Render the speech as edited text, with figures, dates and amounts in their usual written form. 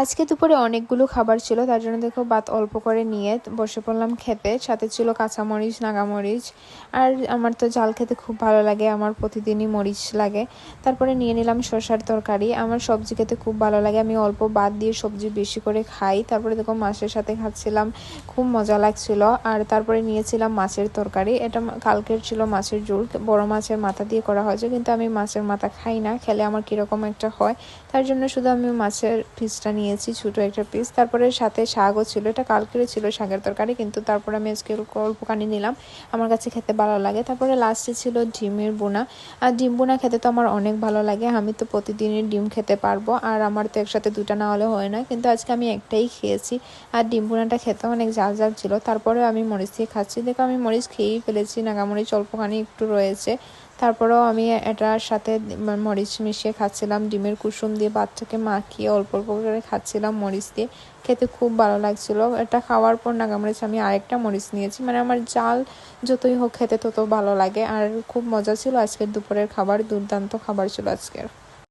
আজকে দুপুরে অনেকগুলো খাবার ছিল, তার জন্য দেখো ভাত অল্প করে নিয়ে বসে পড়লাম খেতে। সাথে ছিল কাঁচামরিচ, নাগামরিচ। আর আমার তো ঝাল খেতে খুব ভালো লাগে, আমার প্রতিদিনই মরিচ লাগে। তারপরে নিয়ে নিলাম শসার তরকারি। আমার সবজি খেতে খুব ভালো লাগে, আমি অল্প ভাত দিয়ে সবজি বেশি করে খাই। তারপরে দেখো মাছের সাথে খাচ্ছিলাম, খুব মজা লাগছিল। আর তারপরে নিয়েছিলাম মাছের তরকারি, এটা কালকের ছিল মাছের ঝোল, বড় মাছের মাথা দিয়ে করা হয়েছে, কিন্তু আমি মাছের মাথা খাই না, খেলে আমার কীরকম একটা হয়, তার জন্য শুধু আমি মাছের পিসটা নিয়েছি, ছোটো একটা পিস। তারপরে সাথে শাকও ছিল, এটা কালকেরও ছিল শাকের তরকারি, কিন্তু তারপরে আমি আজকে অল্পখানি নিলাম, আমার কাছে খেতে ভালো লাগে। তারপরে লাস্টে ছিল ডিমের বোনা। আর ডিম বোনা খেতে তো আমার অনেক ভালো লাগে, আমি তো প্রতিদিনই ডিম খেতে পারবো, আর আমার তো একসাথে দুটা না হলে হয় না, কিন্তু আজকে আমি একটাই খেয়েছি। আর ডিম বোনাটা খেতে অনেক ঝাল ঝাল ছিল, তারপরে আমি মরিচ দিয়ে খাচ্ছি। দেখো আমি মরিচ খেয়েই ফেলেছি, নাগামরিচ অল্পখানি একটু রয়েছে। তারপরেও আমি এটার সাথে মরিচ মিশিয়ে খাচ্ছিলাম, ডিমের কুসুম দিয়ে ভাতটাকে মাখিয়ে অল্প অল্প করে খাচ্ছিলাম মরিচ দিয়ে, খেতে খুব ভালো লাগছিল। এটা খাওয়ার পর নাগামরিচ আমি আরেকটা মরিচ নিয়েছি, মানে আমার জাল যতই হোক খেতে তত ভালো লাগে। আর খুব মজা ছিল আজকের দুপুরের খাবার, দুর্দান্ত খাবার ছিল আজকের।